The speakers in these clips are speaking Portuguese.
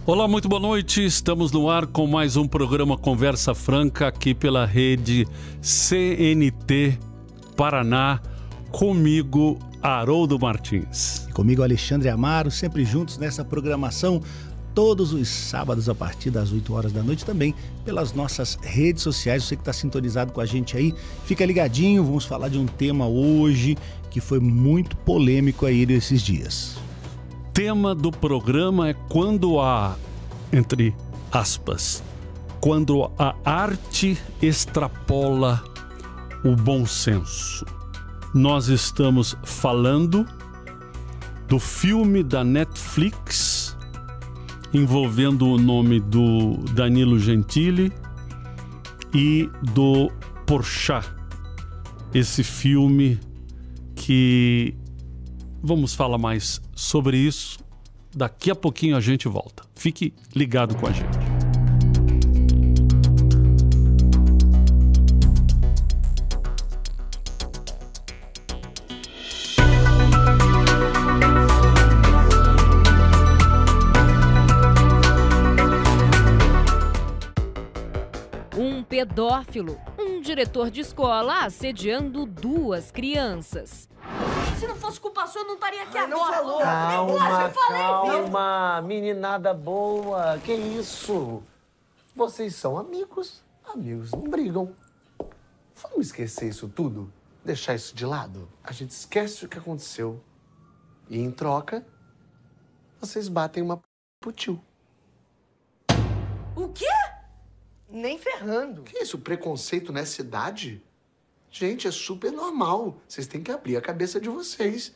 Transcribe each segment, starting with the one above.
Olá, muito boa noite. Estamos no ar com mais um programa Conversa Franca aqui pela rede CNT Paraná. Comigo, Haroldo Martins. E comigo, Alexandre Amaro, sempre juntos nessa programação, todos os sábados a partir das 8 horas da noite, também pelas nossas redes sociais. Você que está sintonizado com a gente aí, fica ligadinho, vamos falar de um tema hoje que foi muito polêmico aí desses dias. Tema do programa é quando entre aspas, quando a arte extrapola o bom senso. Nós estamos falando do filme da Netflix envolvendo o nome do Danilo Gentili e do Porchat. Esse filme que vamos falar mais sobre isso. Daqui a pouquinho a gente volta. Fique ligado com a gente. Um pedófilo, um diretor de escola assediando 2 crianças. Se não fosse culpa sua, eu não estaria aqui agora. Calma, meninada boa. Que isso? Vocês são amigos. Amigos não brigam. Vamos esquecer isso tudo? Deixar isso de lado? A gente esquece o que aconteceu. E em troca, vocês batem uma pro tio. O quê? Nem ferrando. Que isso? Preconceito nessa idade? Gente, é super normal. Vocês têm que abrir a cabeça de vocês.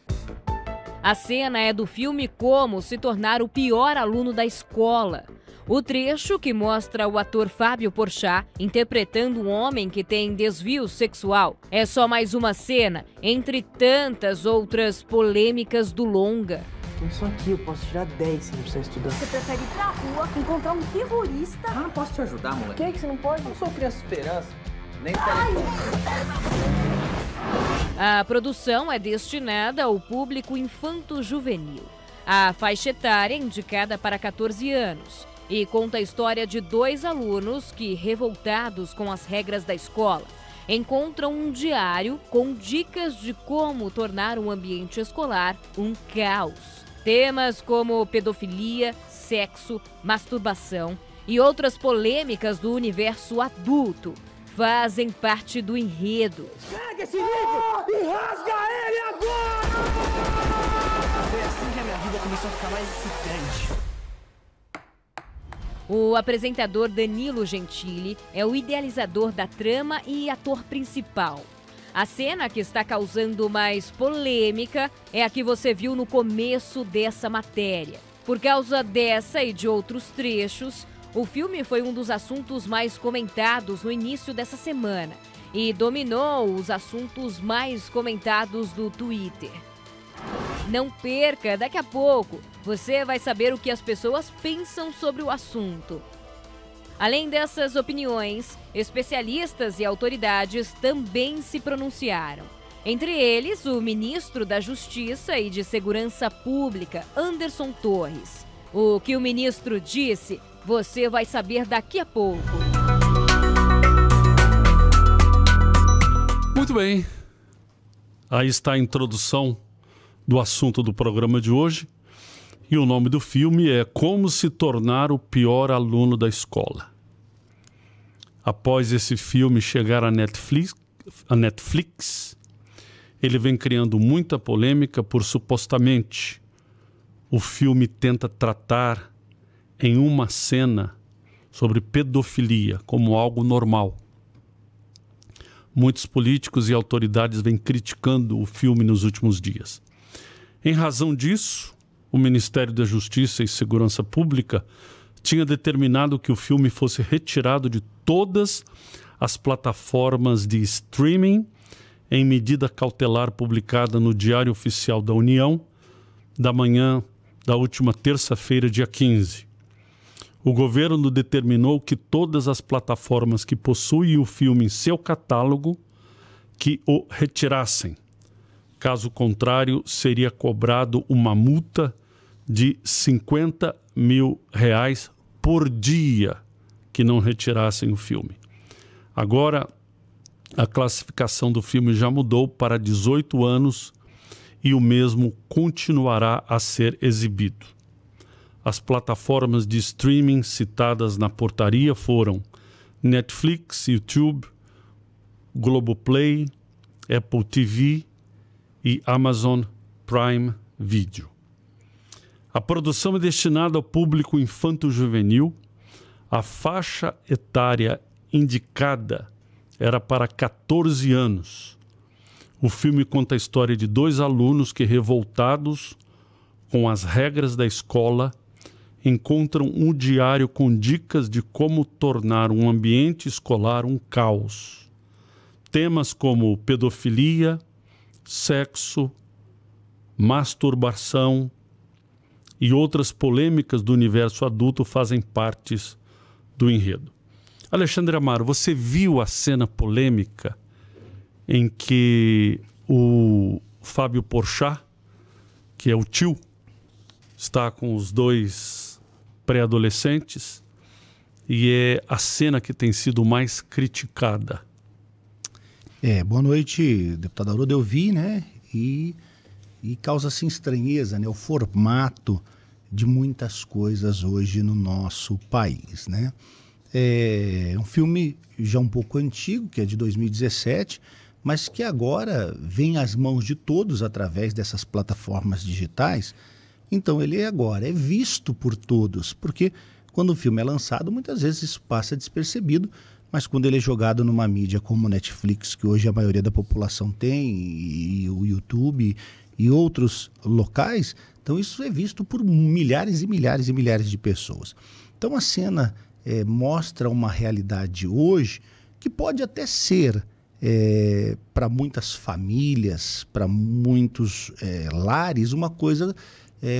A cena é do filme Como se tornar o pior aluno da escola. O trecho que mostra o ator Fábio Porchat interpretando um homem que tem desvio sexual é só mais uma cena entre tantas outras polêmicas do longa. Isso aqui eu posso tirar 10 se não precisar estudar. Você prefere ir pra rua, encontrar um terrorista... Ah, não posso te ajudar, moleque. Por que você não pode? Eu sou criança esperança. Nem A produção é destinada ao público infanto-juvenil. A faixa etária é indicada para 14 anos e conta a história de 2 alunos que, revoltados com as regras da escola, encontram um diário com dicas de como tornar o ambiente escolar um caos. Temas como pedofilia, sexo, masturbação e outras polêmicas do universo adulto fazem parte do enredo. Pega esse livro e rasga ele agora! Foi assim que a minha vida começou a ficar mais excitante. O apresentador Danilo Gentili é o idealizador da trama e ator principal. A cena que está causando mais polêmica é a que você viu no começo dessa matéria. Por causa dessa e de outros trechos, o filme foi um dos assuntos mais comentados no início dessa semana e dominou os assuntos mais comentados do Twitter. Não perca, daqui a pouco você vai saber o que as pessoas pensam sobre o assunto. Além dessas opiniões, especialistas e autoridades também se pronunciaram. Entre eles, o ministro da Justiça e de Segurança Pública, Anderson Torres. O que o ministro disse, você vai saber daqui a pouco. Muito bem. Aí está a introdução do assunto do programa de hoje. E o nome do filme é Como se tornar o pior aluno da escola. Após esse filme chegar à Netflix, ele vem criando muita polêmica por supostamente o filme tenta tratar em uma cena sobre pedofilia como algo normal. Muitos políticos e autoridades vêm criticando o filme nos últimos dias. Em razão disso, o Ministério da Justiça e Segurança Pública tinha determinado que o filme fosse retirado de todas as plataformas de streaming em medida cautelar publicada no Diário Oficial da União da manhã da última terça-feira, dia 15. O governo determinou que todas as plataformas que possuem o filme em seu catálogo que o retirassem. Caso contrário, seria cobrado uma multa de 50 mil por dia que não retirassem o filme. Agora, a classificação do filme já mudou para 18 anos e o mesmo continuará a ser exibido. As plataformas de streaming citadas na portaria foram Netflix, YouTube, Globoplay, Apple TV e Amazon Prime Video. A produção é destinada ao público infanto-juvenil. A faixa etária indicada era para 14 anos. O filme conta a história de 2 alunos que, revoltados com as regras da escola, encontram um diário com dicas de como tornar um ambiente escolar um caos. Temas como pedofilia, sexo, masturbação e outras polêmicas do universo adulto fazem parte do enredo. Alexandre Amaro, você viu a cena polêmica em que o Fábio Porchat, que é o tio, está com os 2 pré-adolescentes, e é a cena que tem sido mais criticada? Boa noite, deputado Haroldo. Eu vi, né? E causa assim estranheza, né? O formato de muitas coisas hoje no nosso país, né? É um filme já um pouco antigo, que é de 2017, mas que agora vem às mãos de todos através dessas plataformas digitais. Então ele agora é visto por todos, porque quando o filme é lançado, muitas vezes isso passa despercebido, mas quando ele é jogado numa mídia como o Netflix, que hoje a maioria da população tem, e o YouTube e outros locais, então isso é visto por milhares e milhares e milhares de pessoas. Então a cena mostra uma realidade hoje que pode até ser, para muitas famílias, para muitos lares, uma coisa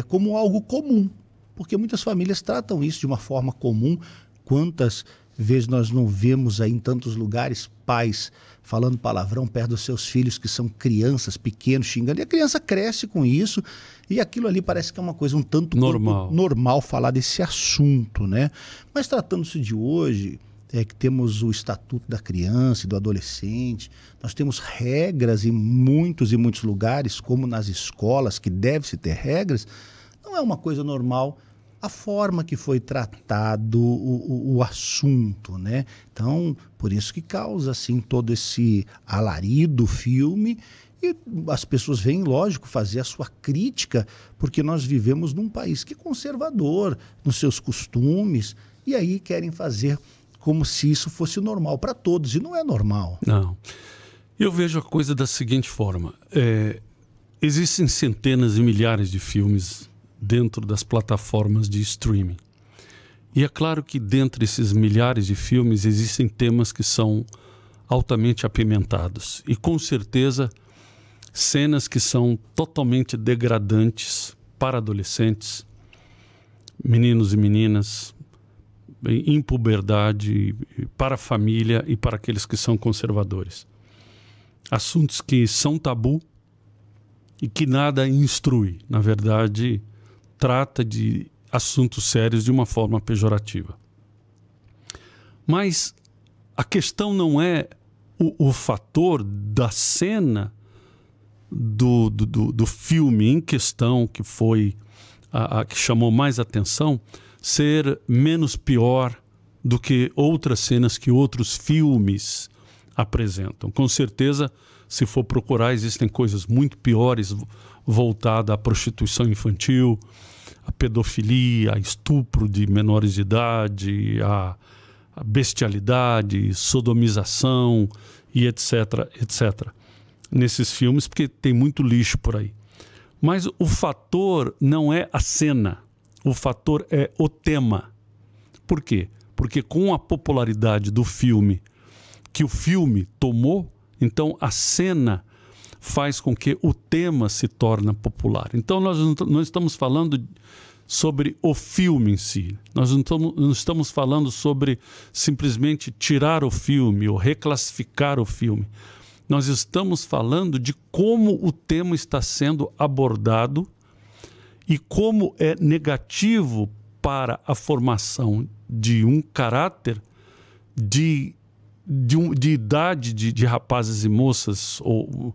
como algo comum, porque muitas famílias tratam isso de uma forma comum. Quantas vezes nós não vemos aí em tantos lugares pais falando palavrão perto dos seus filhos que são crianças pequenos, xingando, e a criança cresce com isso, e aquilo ali parece que é uma coisa um tanto normal falar desse assunto, né? Mas tratando-se de hoje, que temos o Estatuto da Criança e do Adolescente, nós temos regras em muitos e muitos lugares, como nas escolas, que deve-se ter regras. Não é uma coisa normal a forma que foi tratado o assunto, né? Então, por isso que causa assim todo esse alarido do filme, e as pessoas vêm, lógico, fazer a sua crítica, porque nós vivemos num país que é conservador nos seus costumes, e aí querem fazer como se isso fosse normal para todos, e não é normal. Não. Eu vejo a coisa da seguinte forma. Existem centenas e milhares de filmes dentro das plataformas de streaming. E é claro que dentre esses milhares de filmes existem temas que são altamente apimentados. E com certeza cenas que são totalmente degradantes para adolescentes, meninos e meninas, em puberdade, para a família e para aqueles que são conservadores. Assuntos que são tabu e que nada instrui. Na verdade, trata de assuntos sérios de uma forma pejorativa. Mas a questão não é o fator da cena do filme em questão, que foi a que chamou mais atenção, ser menos pior do que outras cenas que outros filmes apresentam. Com certeza, se for procurar, existem coisas muito piores voltadas à prostituição infantil, à pedofilia, a estupro de menores de idade, a bestialidade, sodomização e etc, etc. Nesses filmes, porque tem muito lixo por aí. Mas o fator não é a cena, o fator é o tema. Por quê? Porque com a popularidade do filme, que o filme tomou, então a cena faz com que o tema se torne popular. Então nós não estamos falando sobre o filme em si. Nós não estamos falando sobre simplesmente tirar o filme ou reclassificar o filme. Nós estamos falando de como o tema está sendo abordado e como é negativo para a formação de um caráter de idade de rapazes e moças, ou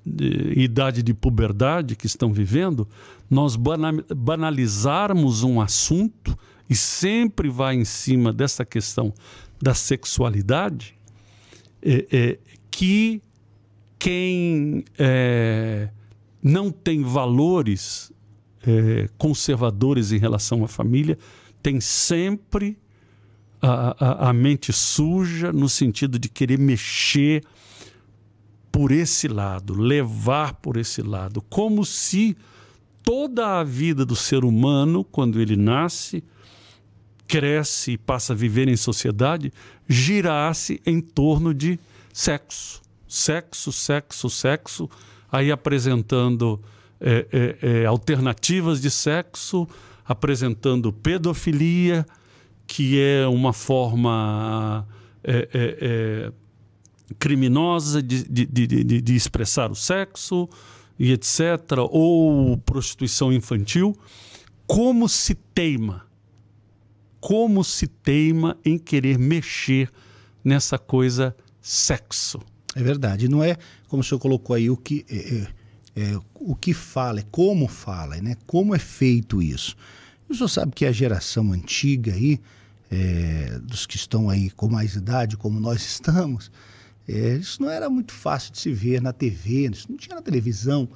de idade de puberdade que estão vivendo, nós banalizarmos um assunto e sempre vai em cima dessa questão da sexualidade, que quem não tem valores conservadores em relação à família tem sempre a mente suja, no sentido de querer mexer por esse lado, levar por esse lado, como se toda a vida do ser humano, quando ele nasce, cresce e passa a viver em sociedade, girasse em torno de sexo. Sexo, sexo, sexo, aí apresentando alternativas de sexo, apresentando pedofilia, que é uma forma criminosa de expressar o sexo, e etc., ou prostituição infantil. Como se teima em querer mexer nessa coisa sexo. É verdade, não é como o senhor colocou aí o que fala, é como fala, né? Como é feito isso. O senhor sabe que a geração antiga aí, dos que estão aí com mais idade, como nós estamos, isso não era muito fácil de se ver na TV, isso não tinha na televisão.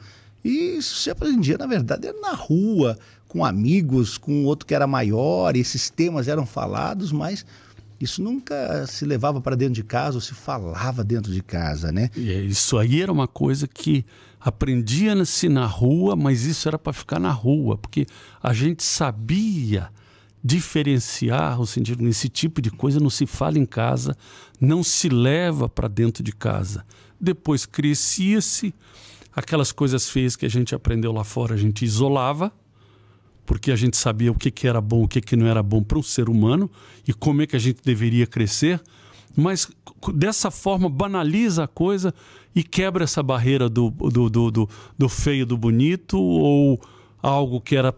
E isso se aprendia, na verdade, era na rua, com amigos, com outro que era maior, e esses temas eram falados, mas isso nunca se levava para dentro de casa ou se falava dentro de casa, né? E isso aí era uma coisa que aprendia-se na rua, mas isso era para ficar na rua, porque a gente sabia diferenciar o sentido. Esse tipo de coisa não se fala em casa, não se leva para dentro de casa. Depois crescia-se, aquelas coisas feias que a gente aprendeu lá fora, a gente isolava, porque a gente sabia o que era bom, o que não era bom para um ser humano e como é que a gente deveria crescer, mas dessa forma banaliza a coisa e quebra essa barreira do feio, do bonito, ou algo que era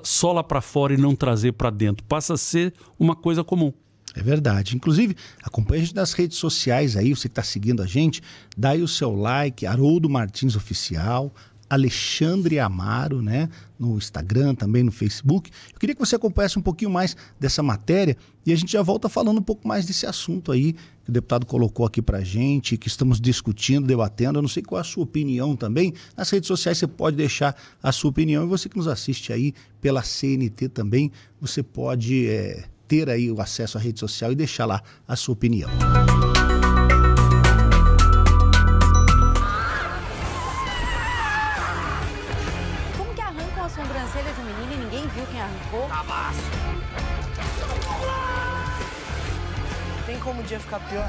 só lá para fora e não trazer para dentro. Passa a ser uma coisa comum. É verdade. Inclusive, acompanhe a gente nas redes sociais aí, você que está seguindo a gente, dá aí o seu like, Haroldo Martins Oficial, Alexandre Amaro, né? No Instagram, também no Facebook. Eu queria que você acompanhasse um pouquinho mais dessa matéria e a gente já volta falando um pouco mais desse assunto aí que o deputado colocou aqui pra gente, que estamos discutindo, debatendo. Eu não sei qual é a sua opinião também. Nas redes sociais você pode deixar a sua opinião, e você que nos assiste aí pela CNT também, você pode ter aí o acesso à rede social e deixar lá a sua opinião. Sobrancelha de um menino e ninguém viu quem arrancou? Tabaço! Tem como o dia ficar pior?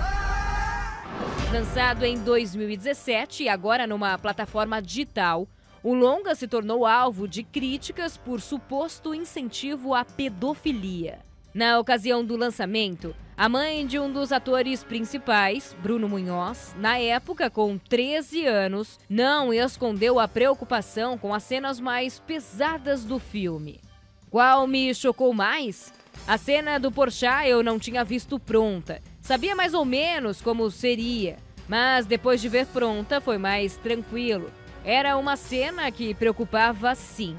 Lançado em 2017 e agora numa plataforma digital, o longa se tornou alvo de críticas por suposto incentivo à pedofilia. Na ocasião do lançamento, a mãe de um dos atores principais, Bruno Munhoz, na época com 13 anos, não escondeu a preocupação com as cenas mais pesadas do filme. Qual me chocou mais? A cena do Porchat eu não tinha visto pronta. Sabia mais ou menos como seria, mas depois de ver pronta foi mais tranquilo. Era uma cena que preocupava sim.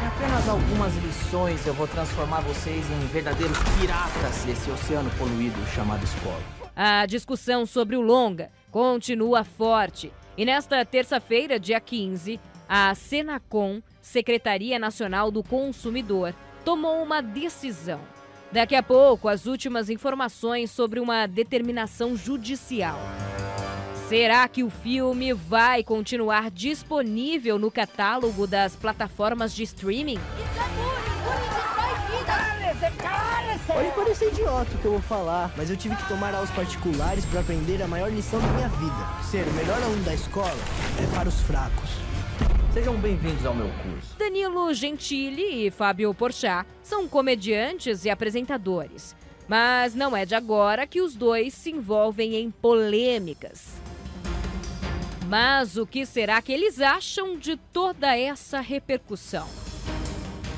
Em apenas algumas lições eu vou transformar vocês em verdadeiros piratas desse oceano poluído chamado escola. A discussão sobre o longa continua forte e nesta terça-feira, dia 15, a Senacom, Secretaria Nacional do Consumidor, tomou uma decisão. Daqui a pouco, as últimas informações sobre uma determinação judicial. Será que o filme vai continuar disponível no catálogo das plataformas de streaming? Isso é bullying! Bullying destrói vidas! Pode parecer idiota o que eu vou falar, mas eu tive que tomar aulas particulares para aprender a maior lição da minha vida. Ser o melhor aluno da escola é para os fracos. Sejam bem-vindos ao meu curso. Danilo Gentili e Fábio Porchat são comediantes e apresentadores. Mas não é de agora que os dois se envolvem em polêmicas. Mas o que será que eles acham de toda essa repercussão?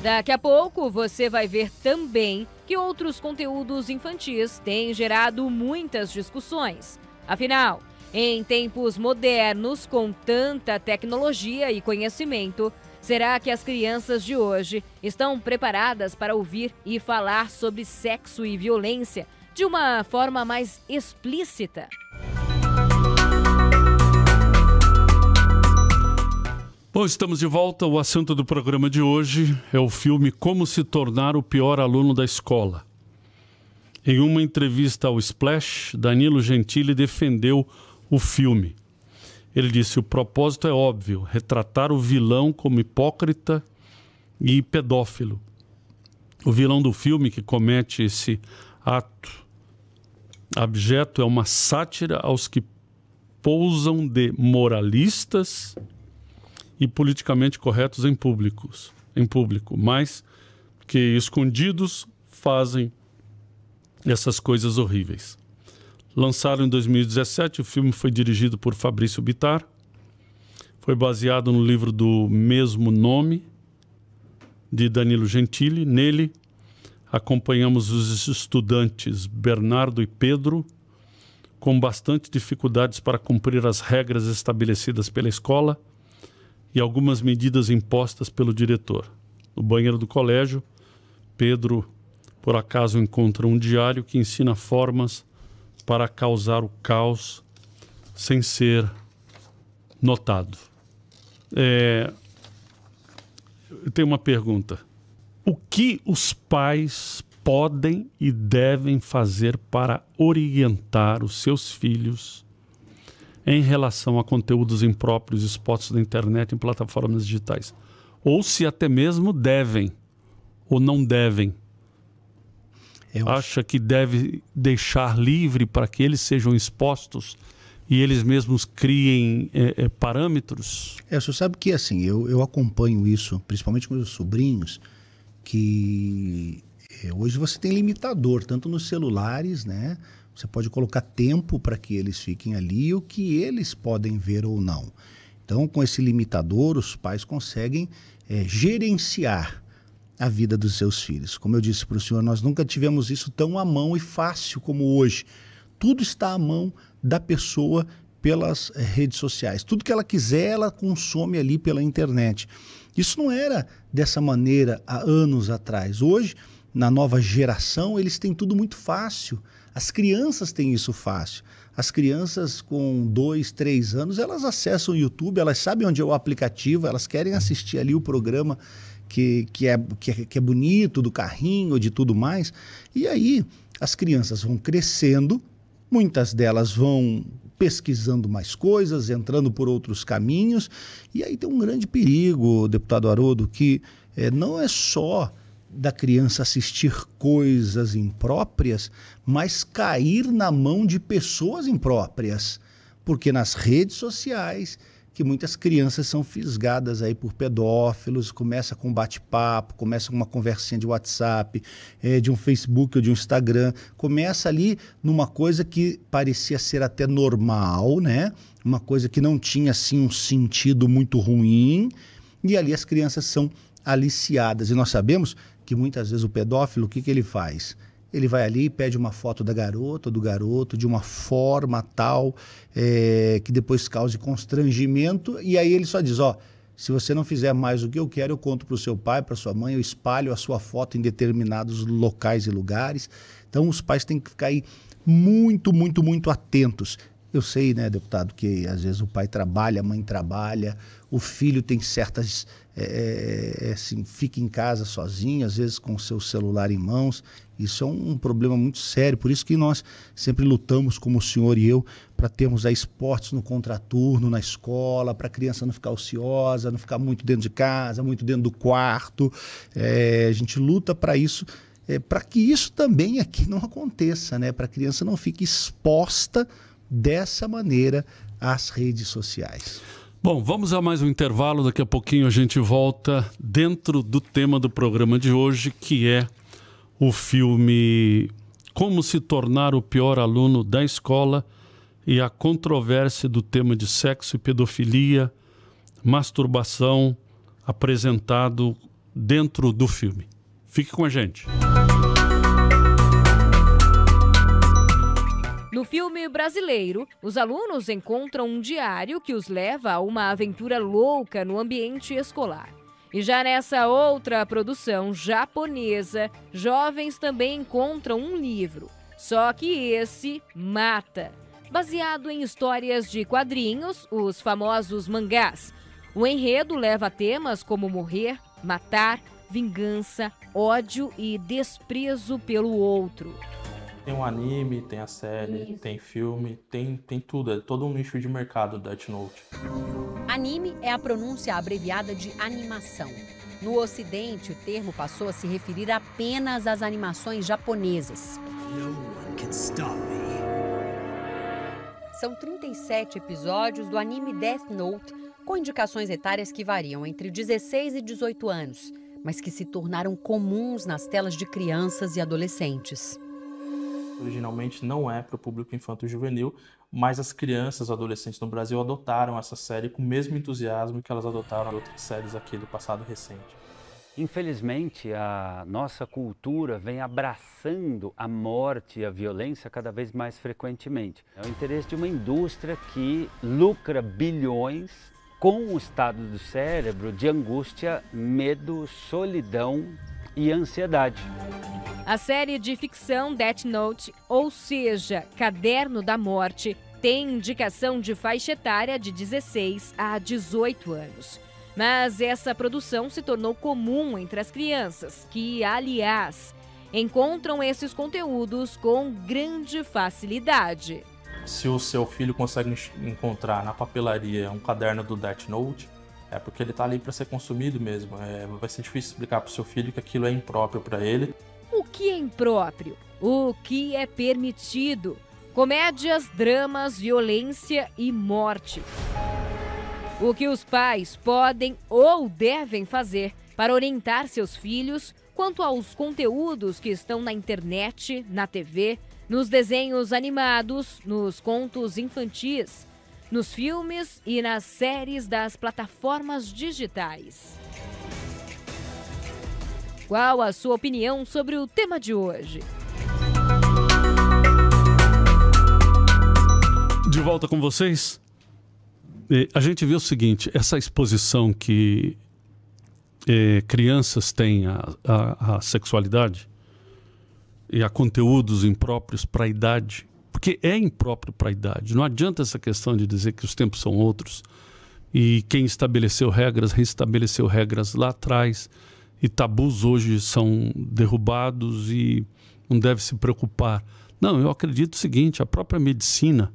Daqui a pouco você vai ver também que outros conteúdos infantis têm gerado muitas discussões. Afinal, em tempos modernos, com tanta tecnologia e conhecimento, será que as crianças de hoje estão preparadas para ouvir e falar sobre sexo e violência de uma forma mais explícita? Bom, estamos de volta. O assunto do programa de hoje é o filme Como se tornar o pior aluno da escola. Em uma entrevista ao Splash, Danilo Gentili defendeu o filme. Ele disse: o propósito é óbvio, retratar o vilão como hipócrita e pedófilo. O vilão do filme que comete esse ato abjeto é uma sátira aos que pousam de moralistas e politicamente corretos em público, mas que escondidos fazem essas coisas horríveis. Lançado em 2017, o filme foi dirigido por Fabrício Bittar, foi baseado no livro do mesmo nome, de Danilo Gentili. Nele, acompanhamos os estudantes Bernardo e Pedro, com bastante dificuldades para cumprir as regras estabelecidas pela escola e algumas medidas impostas pelo diretor. No banheiro do colégio, Pedro, por acaso, encontra um diário que ensina formas para causar o caos sem ser notado. Eu tenho uma pergunta. O que os pais podem e devem fazer para orientar os seus filhos em relação a conteúdos impróprios expostos na internet em plataformas digitais? Ou se até mesmo devem ou não devem? Acha que deve deixar livre para que eles sejam expostos e eles mesmos criem parâmetros? O senhor sabe que assim, eu acompanho isso, principalmente com os sobrinhos, que hoje você tem limitador, tanto nos celulares, né? Você pode colocar tempo para que eles fiquem ali, o que eles podem ver ou não. Então, com esse limitador, os pais conseguem gerenciar a vida dos seus filhos. Como eu disse para o senhor, nós nunca tivemos isso tão à mão e fácil como hoje. Tudo está à mão da pessoa pelas redes sociais. Tudo que ela quiser, ela consome ali pela internet. Isso não era dessa maneira há anos atrás. Hoje, na nova geração, eles têm tudo muito fácil. As crianças têm isso fácil. As crianças com 2, 3 anos, elas acessam o YouTube, elas sabem onde é o aplicativo, elas querem assistir ali o programa que é bonito, do carrinho, de tudo mais. E aí as crianças vão crescendo, muitas delas vão pesquisando mais coisas, entrando por outros caminhos. E aí tem um grande perigo, deputado Haroldo, que não é só da criança assistir coisas impróprias, mas cair na mão de pessoas impróprias. Porque nas redes sociais, que muitas crianças são fisgadas aí por pedófilos, começa com um bate-papo, começa com uma conversinha de WhatsApp, de um Facebook ou de um Instagram, começa ali numa coisa que parecia ser até normal, né? Uma coisa que não tinha assim um sentido muito ruim, e ali as crianças são aliciadas. E nós sabemos que muitas vezes o pedófilo, o que ele faz? Ele vai ali e pede uma foto da garota ou do garoto de uma forma tal que depois cause constrangimento, e aí ele só diz, se você não fizer mais o que eu quero, eu conto para o seu pai, para sua mãe, eu espalho a sua foto em determinados locais e lugares. Então os pais têm que ficar aí muito, muito, muito atentos. Eu sei, né, deputado, que às vezes o pai trabalha, a mãe trabalha, o filho tem certas... assim, fica em casa sozinho, às vezes com o seu celular em mãos. Isso é um problema muito sério, por isso que nós sempre lutamos, como o senhor e eu, para termos esportes no contraturno, na escola, para a criança não ficar ociosa, não ficar muito dentro de casa, muito dentro do quarto. A gente luta para isso, para que isso também aqui não aconteça, né? Para a criança não fique exposta dessa maneira às redes sociais. Bom, vamos a mais um intervalo. Daqui a pouquinho a gente volta dentro do tema do programa de hoje, que é o filme Como se tornar o pior aluno da escola e a controvérsia do tema de sexo e pedofilia, masturbação, apresentado dentro do filme. Fique com a gente. No filme brasileiro, os alunos encontram um diário que os leva a uma aventura louca no ambiente escolar. E já nessa outra produção japonesa, jovens também encontram um livro, só que esse mata. Baseado em histórias de quadrinhos, os famosos mangás. O enredo leva a temas como morrer, matar, vingança, ódio e desprezo pelo outro. Tem um anime, tem a série, tem filme, tem tudo. É todo um nicho de mercado da Death Note. Anime é a pronúncia abreviada de animação. No Ocidente, o termo passou a se referir apenas às animações japonesas. São 37 episódios do anime Death Note, com indicações etárias que variam entre 16 e 18 anos, mas que se tornaram comuns nas telas de crianças e adolescentes. Originalmente não é para o público infanto-juvenil, mas as crianças e adolescentes no Brasil adotaram essa série com o mesmo entusiasmo que elas adotaram outras séries aqui do passado recente. Infelizmente, a nossa cultura vem abraçando a morte e a violência cada vez mais frequentemente. É o interesse de uma indústria que lucra bilhões com o estado do cérebro de angústia, medo, solidão e ansiedade. A série de ficção Death Note, ou seja, Caderno da Morte, tem indicação de faixa etária de 16 a 18 anos. Mas essa produção se tornou comum entre as crianças, que, aliás, encontram esses conteúdos com grande facilidade. Se o seu filho consegue encontrar na papelaria um caderno do Death Note, é porque ele está ali para ser consumido mesmo. Vai ser difícil explicar para o seu filho que aquilo é impróprio para ele. O que é impróprio? O que é permitido? Comédias, dramas, violência e morte. O que os pais podem ou devem fazer para orientar seus filhos quanto aos conteúdos que estão na internet, na TV, nos desenhos animados, nos contos infantis, nos filmes e nas séries das plataformas digitais. Qual a sua opinião sobre o tema de hoje? De volta com vocês. A gente vê o seguinte, essa exposição que crianças têm à sexualidade e a conteúdos impróprios para a idade, porque é impróprio para a idade. Não adianta essa questão de dizer que os tempos são outros e quem estabeleceu regras, restabeleceu regras lá atrás e tabus hoje são derrubados e não deve se preocupar. Não, eu acredito o seguinte, a própria medicina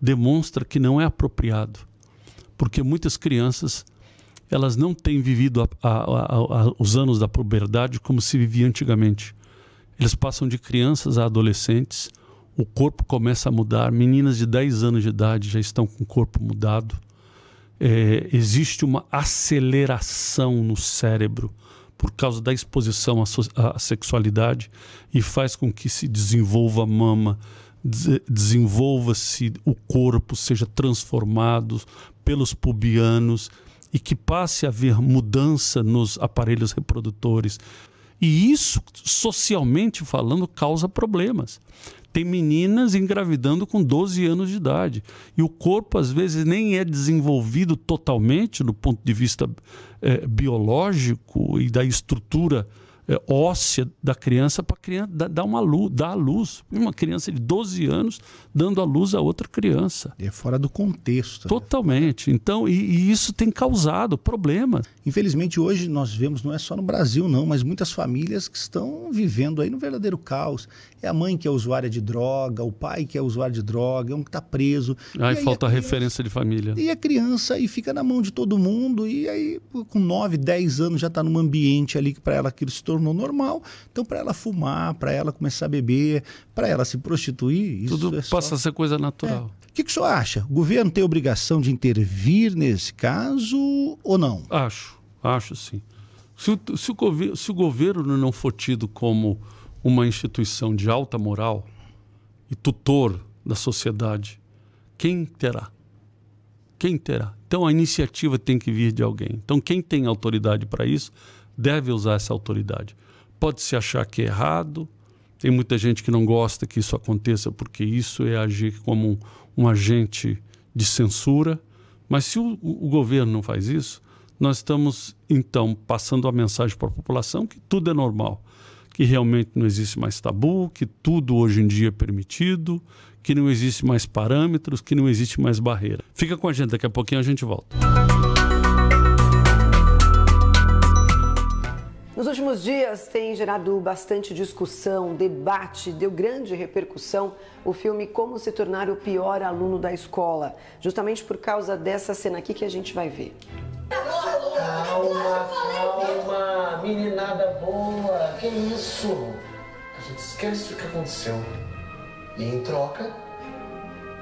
demonstra que não é apropriado, porque muitas crianças elas não têm vivido os anos da puberdade como se vivia antigamente. Eles passam de crianças a adolescentes, o corpo começa a mudar, meninas de 10 anos de idade já estão com o corpo mudado. Existe uma aceleração no cérebro por causa da exposição à sexualidade e faz com que se desenvolva a mama, desenvolva-se o corpo, seja transformado pelos pubianos e que passe a haver mudança nos aparelhos reprodutores. E isso, socialmente falando, causa problemas. Tem meninas engravidando com 12 anos de idade. E o corpo, às vezes, nem é desenvolvido totalmente do ponto de vista biológico e da estrutura óssea da criança para a criança dar à luz. Uma criança de 12 anos dando à luz a outra criança. É fora do contexto. Totalmente. Né? Então, e isso tem causado problemas. Infelizmente, hoje nós vemos, não é só no Brasil não, mas muitas famílias que estão vivendo aí no verdadeiro caos. É a mãe que é usuária de droga, o pai que é usuário de droga, é um que está preso. Aí falta a referência de família. E a criança aí fica na mão de todo mundo e aí com 9, 10 anos já está num ambiente ali que para ela aquilo se tornou normal. Então para ela fumar, para ela começar a beber, para ela se prostituir, isso tudo passa a ser coisa natural. O que o senhor acha? O governo tem obrigação de intervir nesse caso ou não? Acho sim. Se o governo não for tido como uma instituição de alta moral e tutor da sociedade, quem terá? Quem terá? Então a iniciativa tem que vir de alguém. Então quem tem autoridade para isso deve usar essa autoridade. Pode-se achar que é errado, tem muita gente que não gosta que isso aconteça porque isso é agir como um agente de censura, mas se o governo não faz isso, nós estamos, então, passando a mensagem para a população que tudo é normal, que realmente não existe mais tabu, que tudo hoje em dia é permitido, que não existe mais parâmetros, que não existe mais barreira. Fica com a gente, daqui a pouquinho a gente volta. Nos últimos dias tem gerado bastante discussão, debate, deu grande repercussão o filme Como se tornar o pior aluno da escola, justamente por causa dessa cena aqui que a gente vai ver. Calma, meninada boa, que isso? A gente esquece o que aconteceu. E em troca,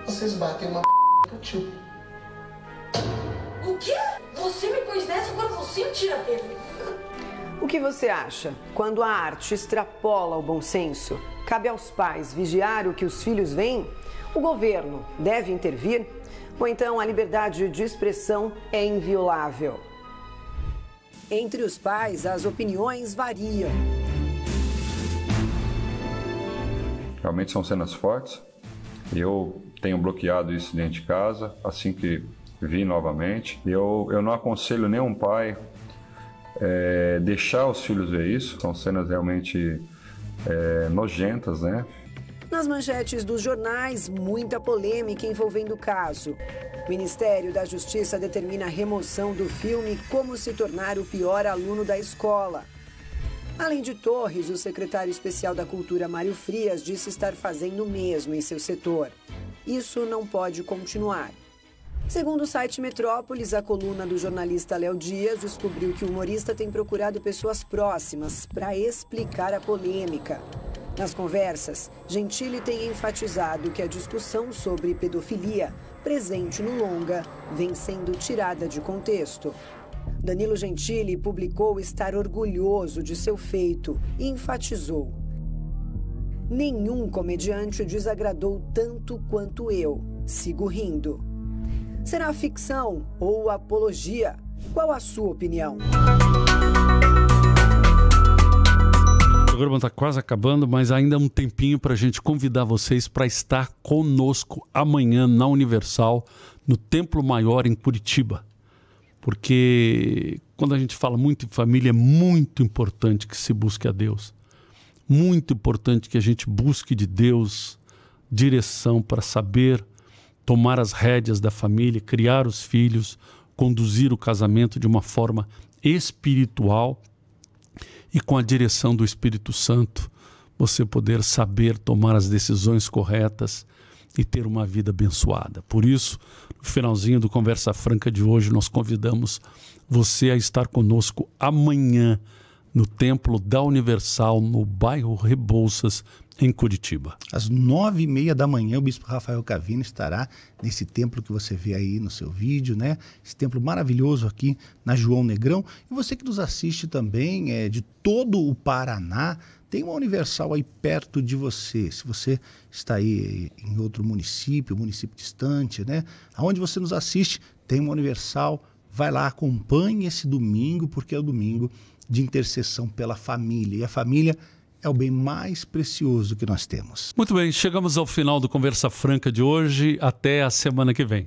vocês batem uma pro tio. O quê? Você me pôs nessa, agora você tira Pedro. O que você acha? Quando a arte extrapola o bom senso, cabe aos pais vigiar o que os filhos veem? O governo deve intervir? Ou então a liberdade de expressão é inviolável? Entre os pais, as opiniões variam. Realmente são cenas fortes. Eu tenho bloqueado isso dentro de casa, assim que vi novamente. Eu não aconselho nenhum pai deixar os filhos ver isso. São cenas realmente nojentas, né? Nas manchetes dos jornais, muita polêmica envolvendo o caso. O Ministério da Justiça determina a remoção do filme Como se tornar o pior aluno da escola. Além de Torres, o secretário especial da Cultura, Mário Frias, disse estar fazendo o mesmo em seu setor. Isso não pode continuar. Segundo o site Metrópolis, a coluna do jornalista Léo Dias descobriu que o humorista tem procurado pessoas próximas para explicar a polêmica. Nas conversas, Gentili tem enfatizado que a discussão sobre pedofilia, presente no longa, vem sendo tirada de contexto. Danilo Gentili publicou estar orgulhoso de seu feito e enfatizou: nenhum comediante desagradou tanto quanto eu. Sigo rindo. Será ficção ou apologia? Qual a sua opinião? O programa está quase acabando, mas ainda há um tempinho para a gente convidar vocês para estar conosco amanhã na Universal, no Templo Maior em Curitiba. Porque quando a gente fala muito em família, é muito importante que se busque a Deus. Muito importante que a gente busque de Deus direção para saber tomar as rédeas da família, criar os filhos, conduzir o casamento de uma forma espiritual e com a direção do Espírito Santo, você poder saber tomar as decisões corretas e ter uma vida abençoada. Por isso, no finalzinho do Conversa Franca de hoje, nós convidamos você a estar conosco amanhã no Templo da Universal, no bairro Rebouças, em Curitiba. Às 9h30 da manhã, o Bispo Rafael Cavino estará nesse templo que você vê aí no seu vídeo, né? Esse templo maravilhoso aqui na João Negrão. E você que nos assiste também, de todo o Paraná, tem uma Universal aí perto de você. Se você está aí em outro município distante, né? Aonde você nos assiste, tem uma Universal. Vai lá, acompanhe esse domingo, porque é o domingo de intercessão pela família. E a família é o bem mais precioso que nós temos. Muito bem, chegamos ao final do Conversa Franca de hoje. Até a semana que vem.